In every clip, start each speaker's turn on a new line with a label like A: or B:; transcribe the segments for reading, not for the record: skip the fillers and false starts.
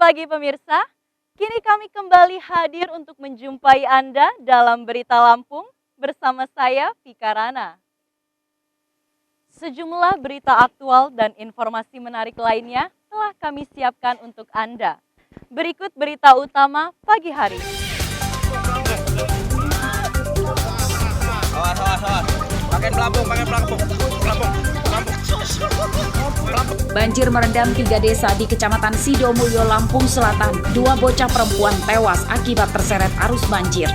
A: pagi pemirsa, kini kami kembali hadir untuk menjumpai Anda dalam Berita Lampung bersama saya Vika Rana. Sejumlah berita aktual dan informasi menarik lainnya telah kami siapkan untuk Anda. Berikut berita utama pagi hari.
B: Awas. Pakai pelampung.
C: Banjir merendam 3 desa di Kecamatan Sidomulyo, Lampung Selatan. 2 bocah perempuan tewas akibat terseret arus banjir.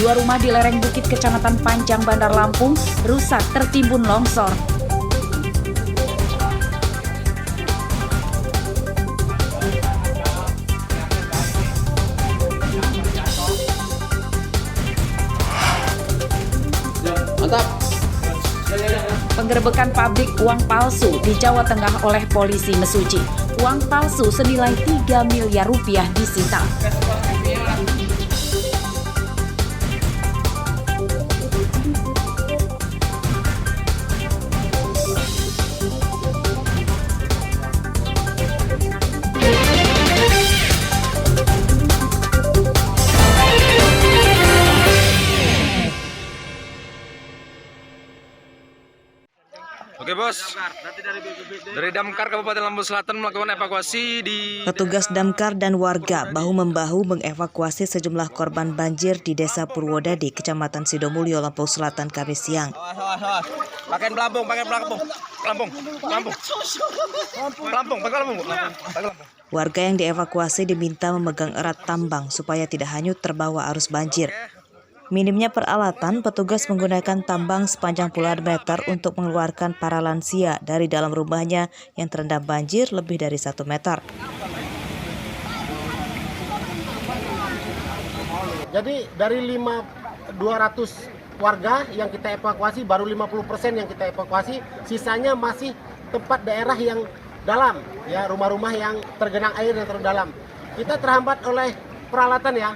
C: Dua rumah di lereng bukit Kecamatan Panjang, Bandar Lampung rusak tertimbun longsor.
B: Mantap.
C: Penggerebekan pabrik uang palsu di Jawa Tengah oleh polisi Mesuji. Uang palsu senilai 3 miliar rupiah disita.
B: Oke bos, dari Damkar Kabupaten Lampung Selatan melakukan evakuasi di...
D: Petugas Damkar dan warga bahu-membahu mengevakuasi sejumlah korban banjir di Desa Purwodadi, Kecamatan Sidomulyo, Lampung Selatan, Kamis siang.
B: Awas. Pakai pelampung.
D: Warga yang dievakuasi diminta memegang erat tambang supaya tidak hanyut terbawa arus banjir. Minimnya peralatan, petugas menggunakan tambang sepanjang puluhan meter untuk mengeluarkan para lansia dari dalam rumahnya yang terendam banjir lebih dari 1 meter.
E: Jadi dari 200 warga yang kita evakuasi, baru 50% yang kita evakuasi, sisanya masih tempat daerah yang dalam, ya, rumah-rumah yang tergenang air yang terlalu dalam. Kita terhambat oleh peralatan, ya.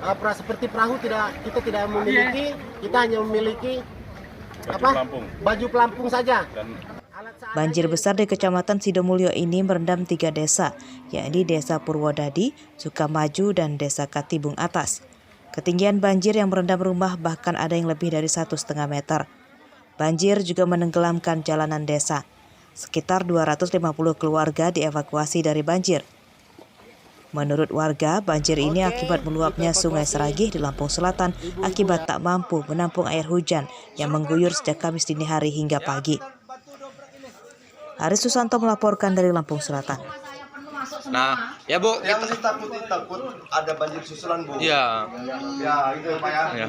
E: Seperti perahu kita tidak memiliki, kita hanya memiliki baju pelampung saja.
D: Banjir besar di Kecamatan Sidomulyo ini merendam 3 desa, yakni Desa Purwodadi, Sukamaju, dan Desa Katibung Atas. Ketinggian banjir yang merendam rumah bahkan ada yang lebih dari 1,5 meter. Banjir juga menenggelamkan jalanan desa. Sekitar 250 keluarga dievakuasi dari banjir. Menurut warga, banjir ini akibat meluapnya Sungai Seragih di Lampung Selatan akibat tak mampu menampung air hujan yang mengguyur sejak Kamis dini hari hingga pagi. Aris Susanto melaporkan dari Lampung Selatan.
B: Nah, ya Bu,
F: yang takut ada banjir susulan Bu.
B: Iya.
F: Ya itu Pak ya.
B: Ya.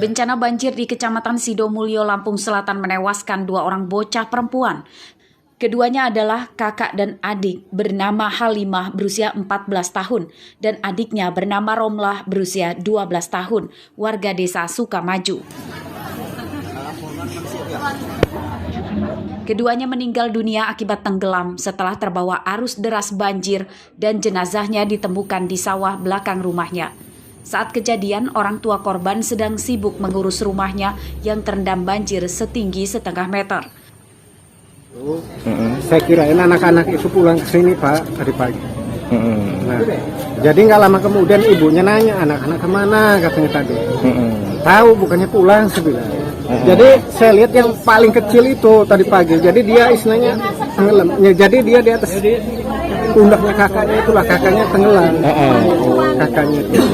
C: Bencana banjir di Kecamatan Sidomulyo, Lampung Selatan menewaskan 2 orang bocah perempuan. Keduanya adalah kakak dan adik bernama Halimah berusia 14 tahun dan adiknya bernama Romlah berusia 12 tahun, warga desa Sukamaju. Keduanya meninggal dunia akibat tenggelam setelah terbawa arus deras banjir dan jenazahnya ditemukan di sawah belakang rumahnya. Saat kejadian, orang tua korban sedang sibuk mengurus rumahnya yang terendam banjir setinggi 1,5 meter.
G: Saya kirain anak-anak itu pulang ke sini Pak tadi pagi. Nah, jadi nggak lama kemudian ibunya nanya anak-anak kemana katanya tadi. Tahu bukannya pulang sebenarnya. Jadi saya lihat yang paling kecil itu tadi pagi. Jadi dia istilahnya tenggelam. Ya, jadi dia di atas pundaknya kakaknya, itulah kakaknya tenggelam. Kakaknya itu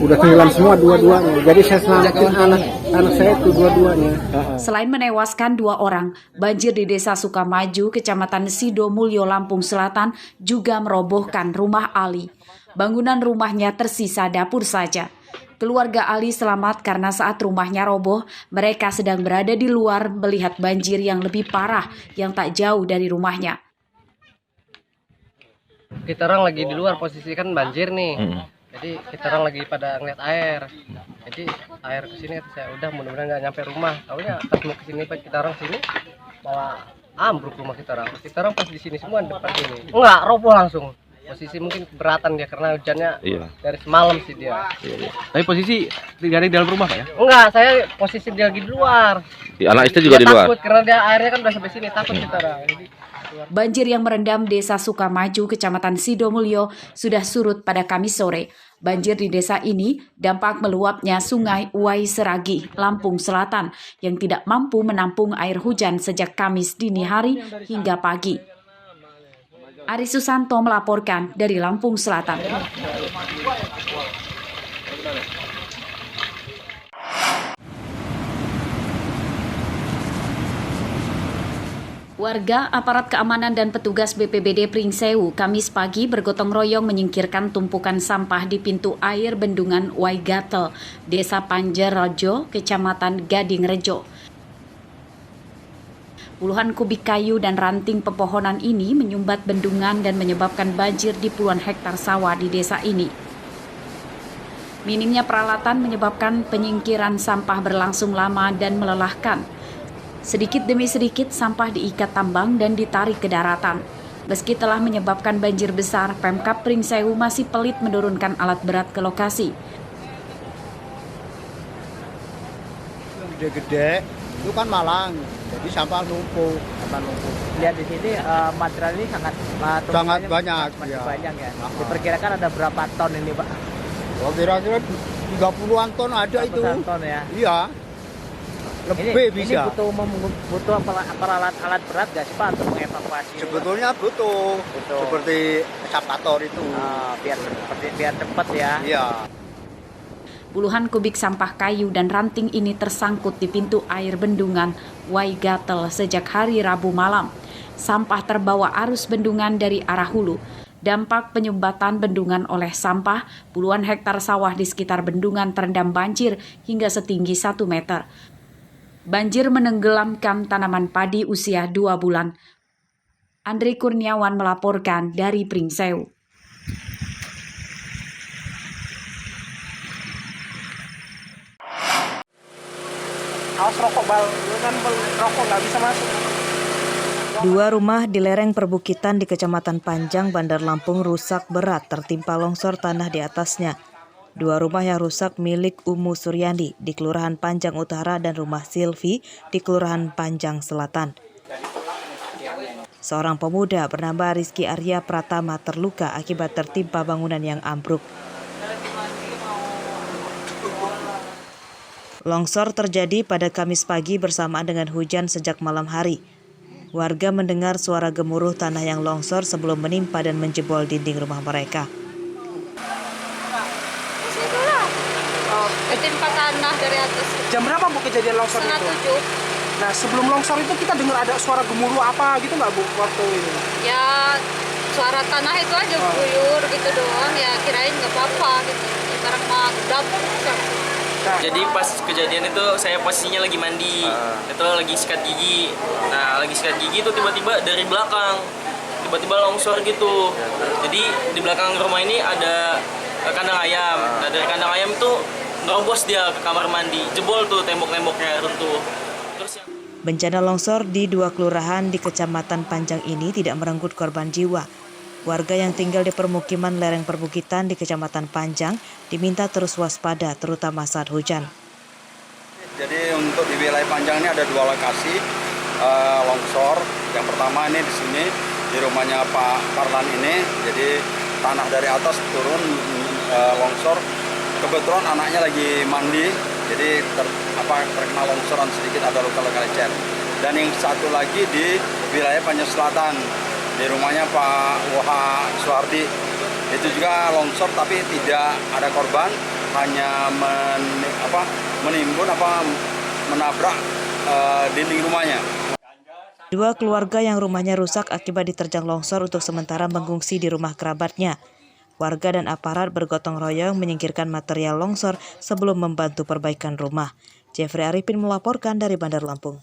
G: udah tenggelam semua dua-duanya. Jadi saya selamatin anak saya itu dua-duanya.
C: Selain menewaskan 2 orang, banjir di Desa Sukamaju, Kecamatan Sidomulyo, Lampung Selatan juga merobohkan rumah Ali. Bangunan rumahnya tersisa dapur saja. Keluarga Ali selamat karena saat rumahnya roboh, mereka sedang berada di luar melihat banjir yang lebih parah yang tak jauh dari rumahnya.
H: Kita orang lagi di luar, posisi kan banjir nih. Jadi kita orang lagi pada ngeliat air. Jadi air kesini saya udah mudah-mudahan nggak nyampe rumah. Tahunya pas mau kesini kita orang sini malah ambruk rumah kita orang pas di sini semua depan sini. Enggak, roboh langsung. Posisi mungkin keberatan dia karena hujannya dari semalam sih dia.
B: Tapi posisi tidak ada di dalam rumah Pak ya?
H: Enggak, saya posisi dia lagi di luar.
B: Anak istri juga
H: Dia
B: di luar?
H: takut karena dia airnya kan udah sampai sini, takut kita orang. Jadi,
C: Banjir yang merendam Desa Sukamaju, Kecamatan Sidomulyo, sudah surut pada Kamis sore. Banjir di desa ini dampak meluapnya Sungai Uwai Seragi, Lampung Selatan, yang tidak mampu menampung air hujan sejak Kamis dini hari hingga pagi. Ari Susanto melaporkan dari Lampung Selatan. Warga, aparat keamanan dan petugas BPBD Pringsewu Kamis pagi bergotong royong menyingkirkan tumpukan sampah di pintu air bendungan Waigatel, Desa Panjerrejo, Kecamatan Gadingrejo. Puluhan kubik kayu dan ranting pepohonan ini menyumbat bendungan dan menyebabkan banjir di puluhan hektar sawah di desa ini. Minimnya peralatan menyebabkan penyingkiran sampah berlangsung lama dan melelahkan. Sedikit demi sedikit sampah diikat tambang dan ditarik ke daratan. Meski telah menyebabkan banjir besar, Pemkab Pringsewu masih pelit menurunkan alat berat ke lokasi.
G: Gede-gede itu kan Malang, jadi sampah numpuk.
I: Lihat di sini material ini sangat
G: banyak.
I: Masih banyak ya. Diperkirakan ada berapa ton ini Pak?
G: Oh, kira-kira 30-an ton ada itu.
I: 30-an ton ya?
G: Iya. Lebih bisa.
I: Ini butuh alat berat nggak sih Pak untuk mengevakuasi?
G: Sebetulnya butuh. Seperti eskavator itu.
I: Biar cepat ya.
G: Iya.
C: Puluhan kubik sampah kayu dan ranting ini tersangkut di pintu air bendungan Waigatel sejak hari Rabu malam. Sampah terbawa arus bendungan dari arah hulu. Dampak penyumbatan bendungan oleh sampah, puluhan hektar sawah di sekitar bendungan terendam banjir hingga setinggi 1 meter. Banjir menenggelamkan tanaman padi usia 2 bulan. Andri Kurniawan melaporkan dari Pringsewu.
I: Awas rokok kan rokok nggak bisa masuk.
D: 2 rumah di lereng perbukitan di Kecamatan Panjang, Bandar Lampung rusak berat tertimpa longsor tanah di atasnya. 2 rumah yang rusak milik Umu Suryani di Kelurahan Panjang Utara dan rumah Silvi di Kelurahan Panjang Selatan. Seorang pemuda bernama Rizky Arya Pratama terluka akibat tertimpa bangunan yang ambruk. Longsor terjadi pada Kamis pagi bersamaan dengan hujan sejak malam hari. Warga mendengar suara gemuruh tanah yang longsor sebelum menimpa dan menjebol dinding rumah mereka.
J: Ketimpa tanah dari atas.
I: Jam berapa Bu kejadian longsor itu?
J: 7.
I: Nah sebelum longsor itu kita dengar ada suara gemuruh apa gitu nggak Bu waktu ini?
J: Ya suara tanah itu aja guyur gitu doang, ya kirain nggak apa-apa gitu. Barang mah dapur.
K: Jadi pas kejadian itu saya posisinya lagi mandi, itu lagi sikat gigi. Nah lagi sikat gigi itu tiba-tiba dari belakang, tiba-tiba longsor gitu. Jadi di belakang rumah ini ada kandang ayam. Nah dari kandang ayam itu nerobos dia ke kamar mandi, jebol tuh tembok-temboknya runtuh. Terus
D: Bencana longsor di 2 kelurahan di Kecamatan Panjang ini tidak merenggut korban jiwa. Warga yang tinggal di permukiman lereng perbukitan di Kecamatan Panjang diminta terus waspada, terutama saat hujan.
F: Jadi untuk di wilayah Panjang ini ada 2 lokasi longsor. Yang pertama ini di sini di rumahnya Pak Karlan ini. Jadi tanah dari atas turun longsor. Kebetulan anaknya lagi mandi, jadi terkena longsoran sedikit, ada luka-luka lecet. Dan yang satu lagi di wilayah Panjang Selatan, di rumahnya Pak Woha Suhardi. Itu juga longsor tapi tidak ada korban, hanya menabrak dinding rumahnya.
D: 2 keluarga yang rumahnya rusak akibat diterjang longsor untuk sementara mengungsi di rumah kerabatnya. Warga dan aparat bergotong royong menyingkirkan material longsor sebelum membantu perbaikan rumah. Jeffrey Arifin melaporkan dari Bandar Lampung.